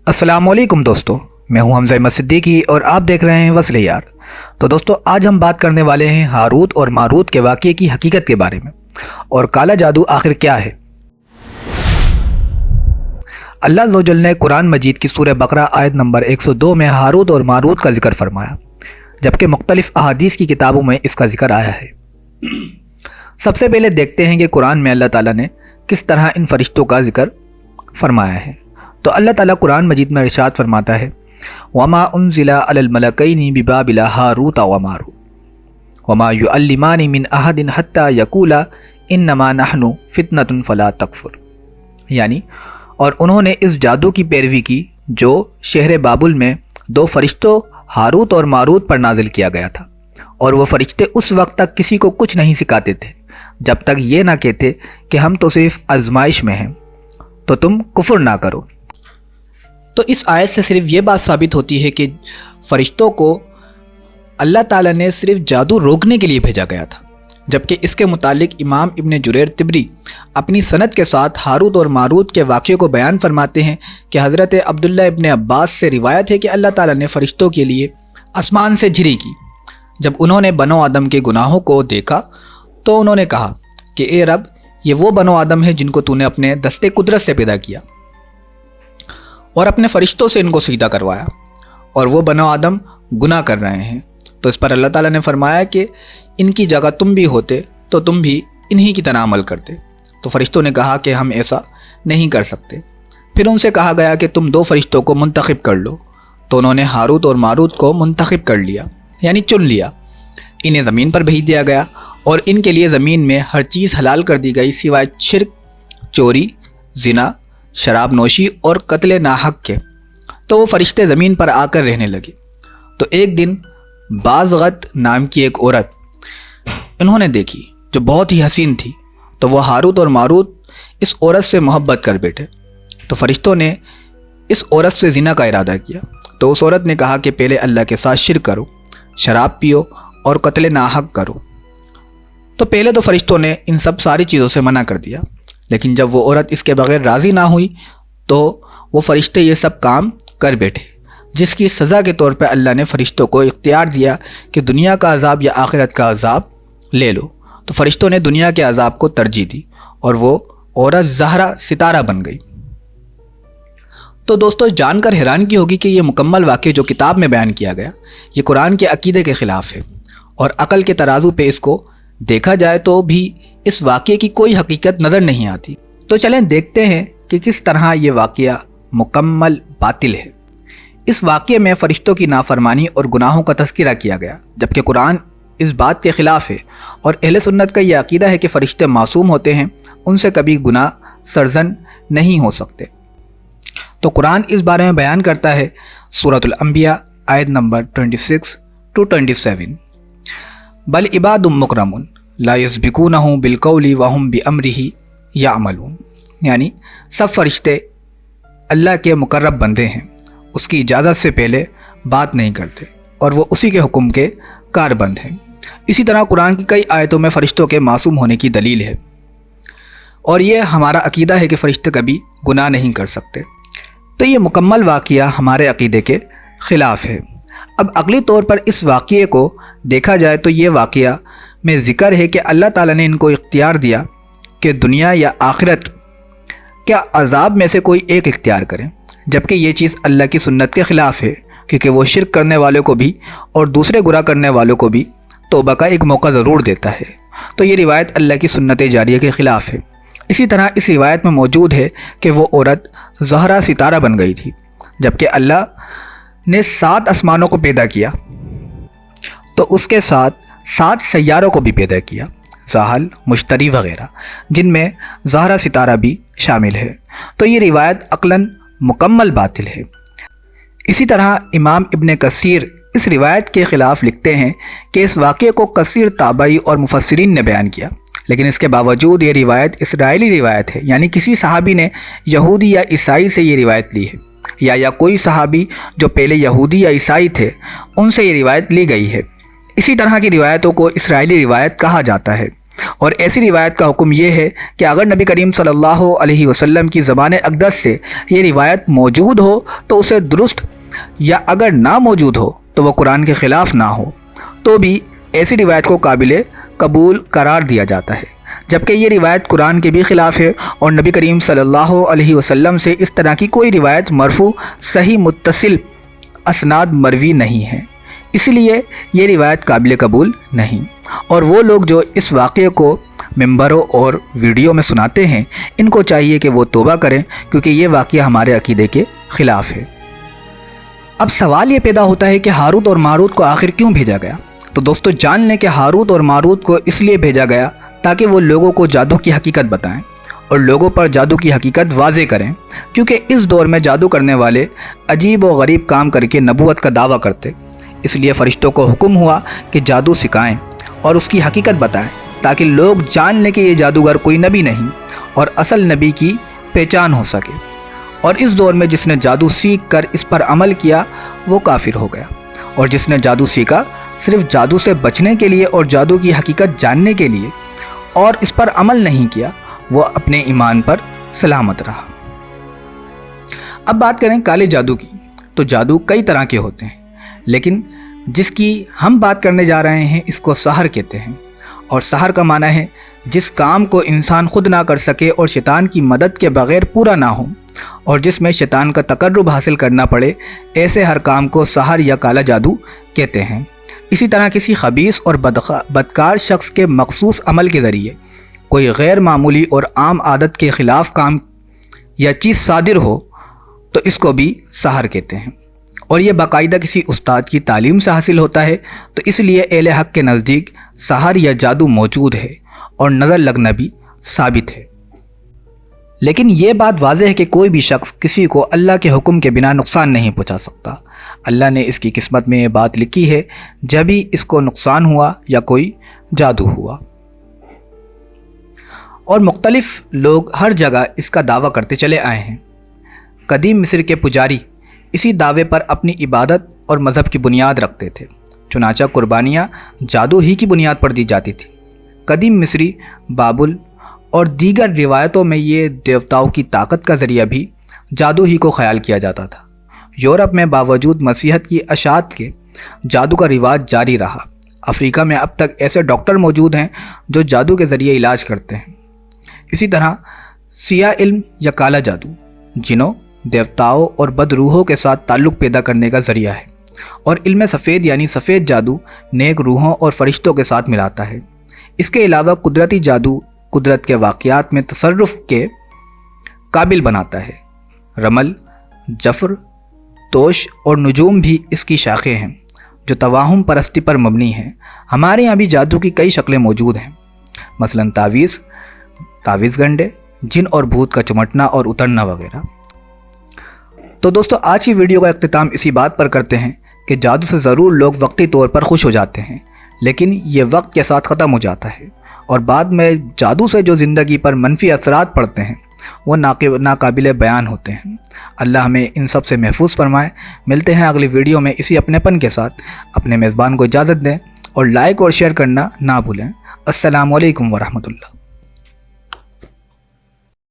السلام علیکم دوستو، میں ہوں حمزہ احمد صدیقی اور آپ دیکھ رہے ہیں وصل یار۔ تو دوستو آج ہم بات کرنے والے ہیں ہاروت اور ماروت کے واقعے کی حقیقت کے بارے میں اور کالا جادو آخر کیا ہے۔ اللہ عز و جل نے قرآن مجید کی سورہ بقرہ آیت نمبر 102 میں ہاروت اور ماروت کا ذکر فرمایا، جبکہ مختلف احادیث کی کتابوں میں اس کا ذکر آیا ہے۔ سب سے پہلے دیکھتے ہیں کہ قرآن میں اللہ تعالیٰ نے کس طرح ان فرشتوں کا ذکر فرمایا ہے۔ تو اللہ تعالیٰ قرآن مجید میں ارشاد فرماتا ہے، وَمَا أُنزِلَ عَلَى الْمَلَكَيْنِ بِبَابِلَ هَارُوتَ وَمَارُوتَ وَمَا يُعَلِّمَانِ مِنْ أَحَدٍ حَتَّى يَقُولَا إِنَّمَا نَحْنُ فِتْنَةٌ فَلَا تَكْفُرْ، یعنی اور انہوں نے اس جادو کی پیروی کی جو شہر بابل میں دو فرشتوں ہاروت اور ماروت پر نازل کیا گیا تھا، اور وہ فرشتے اس وقت تک کسی کو کچھ نہیں سکھاتے تھے جب تک یہ نہ کہتے کہ ہم تو صرف آزمائش میں ہیں، تو تم کفر نہ کرو۔ تو اس آیت سے صرف یہ بات ثابت ہوتی ہے کہ فرشتوں کو اللہ تعالیٰ نے صرف جادو روکنے کے لیے بھیجا گیا تھا، جبکہ اس کے متعلق امام ابن جریر طبری اپنی سند کے ساتھ ہاروت اور ماروت کے واقعے کو بیان فرماتے ہیں کہ حضرت عبداللہ ابن عباس سے روایت ہے کہ اللہ تعالیٰ نے فرشتوں کے لیے آسمان سے جھری کی۔ جب انہوں نے بنو آدم کے گناہوں کو دیکھا تو انہوں نے کہا کہ اے رب، یہ وہ بنو آدم ہے جن کو تو نے اپنے دستے قدرت سے پیدا کیا اور اپنے فرشتوں سے ان کو سجدہ کروایا، اور وہ بنو آدم گناہ کر رہے ہیں۔ تو اس پر اللہ تعالیٰ نے فرمایا کہ ان کی جگہ تم بھی ہوتے تو تم بھی انہی کی طرح عمل کرتے۔ تو فرشتوں نے کہا کہ ہم ایسا نہیں کر سکتے۔ پھر ان سے کہا گیا کہ تم دو فرشتوں کو منتخب کر لو۔ تو انہوں نے ہاروت اور ماروت کو منتخب کر لیا، یعنی چن لیا۔ انہیں زمین پر بھیج دیا گیا اور ان کے لیے زمین میں ہر چیز حلال کر دی گئی سوائے شرک، چوری، زنا، شراب نوشی اور قتل ناحق کے۔ تو وہ فرشتے زمین پر آ کر رہنے لگے۔ تو ایک دن بازغت نام کی ایک عورت انہوں نے دیکھی جو بہت ہی حسین تھی، تو وہ ہاروت اور ماروت اس عورت سے محبت کر بیٹھے۔ تو فرشتوں نے اس عورت سے زنا کا ارادہ کیا۔ تو اس عورت نے کہا کہ پہلے اللہ کے ساتھ شرک کرو، شراب پیو اور قتل ناحق کرو۔ تو پہلے تو فرشتوں نے ان سب ساری چیزوں سے منع کر دیا، لیکن جب وہ عورت اس کے بغیر راضی نہ ہوئی تو وہ فرشتے یہ سب کام کر بیٹھے، جس کی سزا کے طور پہ اللہ نے فرشتوں کو اختیار دیا کہ دنیا کا عذاب یا آخرت کا عذاب لے لو۔ تو فرشتوں نے دنیا کے عذاب کو ترجیح دی اور وہ عورت زہرا ستارہ بن گئی۔ تو دوستو جان کر حیرانگی ہوگی کہ یہ مکمل واقعہ جو کتاب میں بیان کیا گیا یہ قرآن کے عقیدے کے خلاف ہے، اور عقل کے ترازو پہ اس کو دیکھا جائے تو بھی اس واقعے کی کوئی حقیقت نظر نہیں آتی۔ تو چلیں دیکھتے ہیں کہ کس طرح یہ واقعہ مکمل باطل ہے۔ اس واقعے میں فرشتوں کی نافرمانی اور گناہوں کا تذکرہ کیا گیا، جبکہ قرآن اس بات کے خلاف ہے، اور اہل سنت کا یہ عقیدہ ہے کہ فرشتے معصوم ہوتے ہیں، ان سے کبھی گناہ سرزن نہیں ہو سکتے۔ تو قرآن اس بارے میں بیان کرتا ہے سورۃ الانبیاء آیت نمبر 26 to 27، بل عباد مکرمون لا یسبقونہ بالقول وہم بامرہ یعملون، یعنی سب فرشتے اللہ کے مقرب بندے ہیں، اس کی اجازت سے پہلے بات نہیں کرتے اور وہ اسی کے حکم کے کاربند ہیں۔ اسی طرح قرآن کی کئی آیتوں میں فرشتوں کے معصوم ہونے کی دلیل ہے، اور یہ ہمارا عقیدہ ہے کہ فرشتے کبھی گناہ نہیں کر سکتے۔ تو یہ مکمل واقعہ ہمارے عقیدے کے خلاف ہے۔ اب عقلی طور پر اس واقعے کو دیکھا جائے تو یہ واقعہ میں ذکر ہے کہ اللہ تعالیٰ نے ان کو اختیار دیا کہ دنیا یا آخرت کیا عذاب میں سے کوئی ایک اختیار کریں، جبکہ یہ چیز اللہ کی سنت کے خلاف ہے، کیونکہ وہ شرک کرنے والوں کو بھی اور دوسرے گناہ کرنے والوں کو بھی توبہ کا ایک موقع ضرور دیتا ہے۔ تو یہ روایت اللہ کی سنت جاریہ کے خلاف ہے۔ اسی طرح اس روایت میں موجود ہے کہ وہ عورت زہرا ستارہ بن گئی تھی، جبکہ اللہ نے 7 آسمانوں کو پیدا کیا تو اس کے ساتھ 7 سیاروں کو بھی پیدا کیا، زحل، مشتری وغیرہ، جن میں زہرا ستارہ بھی شامل ہے۔ تو یہ روایت عقلاً مکمل باطل ہے۔ اسی طرح امام ابن کثیر اس روایت کے خلاف لکھتے ہیں کہ اس واقعے کو کثیر تابعی اور مفسرین نے بیان کیا، لیکن اس کے باوجود یہ روایت اسرائیلی روایت ہے، یعنی کسی صحابی نے یہودی یا عیسائی سے یہ روایت لی ہے، یا کوئی صحابی جو پہلے یہودی یا عیسائی تھے ان سے یہ روایت لی گئی ہے۔ اسی طرح کی روایتوں کو اسرائیلی روایت کہا جاتا ہے، اور ایسی روایت کا حکم یہ ہے کہ اگر نبی کریم صلی اللہ علیہ وسلم کی زبان اقدس سے یہ روایت موجود ہو تو اسے درست، یا اگر نہ موجود ہو تو وہ قرآن کے خلاف نہ ہو تو بھی ایسی روایت کو قابل قبول قرار دیا جاتا ہے، جبکہ یہ روایت قرآن کے بھی خلاف ہے اور نبی کریم صلی اللہ علیہ وسلم سے اس طرح کی کوئی روایت مرفوع صحیح متصل اسناد مروی نہیں ہے، اس لیے یہ روایت قابل قبول نہیں۔ اور وہ لوگ جو اس واقعے کو ممبروں اور ویڈیو میں سناتے ہیں، ان کو چاہیے کہ وہ توبہ کریں، کیونکہ یہ واقعہ ہمارے عقیدے کے خلاف ہے۔ اب سوال یہ پیدا ہوتا ہے کہ ہاروت اور ماروت کو آخر کیوں بھیجا گیا؟ تو دوستو جان لیں کہ ہاروت اور ماروت کو اس لیے بھیجا گیا تاکہ وہ لوگوں کو جادو کی حقیقت بتائیں اور لوگوں پر جادو کی حقیقت واضح کریں، کیونکہ اس دور میں جادو کرنے والے عجیب و غریب کام کر کے نبوت کا دعویٰ کرتے۔ اس لیے فرشتوں کو حکم ہوا کہ جادو سکھائیں اور اس کی حقیقت بتائیں تاکہ لوگ جان لیں کہ یہ جادوگر کوئی نبی نہیں اور اصل نبی کی پہچان ہو سکے۔ اور اس دور میں جس نے جادو سیکھ کر اس پر عمل کیا وہ کافر ہو گیا، اور جس نے جادو سیکھا صرف جادو سے بچنے کے لیے اور جادو کی حقیقت جاننے کے لیے اور اس پر عمل نہیں کیا، وہ اپنے ایمان پر سلامت رہا۔ اب بات کریں کالے جادو کی، تو جادو کئی طرح کے ہوتے ہیں، لیکن جس کی ہم بات کرنے جا رہے ہیں اس کو سحر کہتے ہیں، اور سحر کا معنی ہے جس کام کو انسان خود نہ کر سکے اور شیطان کی مدد کے بغیر پورا نہ ہو، اور جس میں شیطان کا تقرب حاصل کرنا پڑے، ایسے ہر کام کو سحر یا کالا جادو کہتے ہیں۔ اسی طرح کسی خبیث اور بدکار شخص کے مخصوص عمل کے ذریعے کوئی غیر معمولی اور عام عادت کے خلاف کام یا چیز صادر ہو تو اس کو بھی سحر کہتے ہیں، اور یہ باقاعدہ کسی استاد کی تعلیم سے حاصل ہوتا ہے، تو اس لیے اہل حق کے نزدیک سحر یا جادو موجود ہے اور نظر لگنا بھی ثابت ہے۔ لیکن یہ بات واضح ہے کہ کوئی بھی شخص کسی کو اللہ کے حکم کے بنا نقصان نہیں پہنچا سکتا۔ اللہ نے اس کی قسمت میں یہ بات لکھی ہے، جب ہی اس کو نقصان ہوا یا کوئی جادو ہوا۔ اور مختلف لوگ ہر جگہ اس کا دعویٰ کرتے چلے آئے ہیں۔ قدیم مصر کے پجاری اسی دعوے پر اپنی عبادت اور مذہب کی بنیاد رکھتے تھے، چنانچہ قربانیاں جادو ہی کی بنیاد پر دی جاتی تھی۔ قدیم مصری، بابل اور دیگر روایتوں میں یہ دیوتاؤں کی طاقت کا ذریعہ بھی جادو ہی کو خیال کیا جاتا تھا۔ یورپ میں باوجود مسیحت کی اشاعت کے جادو کا رواج جاری رہا۔ افریقہ میں اب تک ایسے ڈاکٹر موجود ہیں جو جادو کے ذریعے علاج کرتے ہیں۔ اسی طرح سیاہ علم یا کالا جادو جنوں، دیوتاؤں اور بد روحوں کے ساتھ تعلق پیدا کرنے کا ذریعہ ہے، اور علم سفید یعنی سفید جادو نیک روحوں اور فرشتوں کے ساتھ ملاتا ہے۔ اس کے علاوہ قدرتی جادو قدرت کے واقعات میں تصرف کے قابل بناتا ہے۔ رمل، جفر، توش اور نجوم بھی اس کی شاخیں ہیں جو توہم پرستی پر مبنی ہیں۔ ہمارے یہاں بھی جادو کی کئی شکلیں موجود ہیں، مثلا تعویذ گنڈے، جن اور بھوت کا چمٹنا اور اترنا وغیرہ۔ تو دوستو آج کی ویڈیو کا اختتام اسی بات پر کرتے ہیں کہ جادو سے ضرور لوگ وقتی طور پر خوش ہو جاتے ہیں، لیکن یہ وقت کے ساتھ ختم ہو جاتا ہے، اور بعد میں جادو سے جو زندگی پر منفی اثرات پڑتے ہیں وہ ناقابل بیان ہوتے ہیں۔ اللہ ہمیں ان سب سے محفوظ فرمائے۔ ملتے ہیں اگلی ویڈیو میں اسی اپنے پن کے ساتھ۔ اپنے میزبان کو اجازت دیں اور لائک اور شیئر کرنا نہ بھولیں۔ السلام علیکم ورحمۃ اللہ۔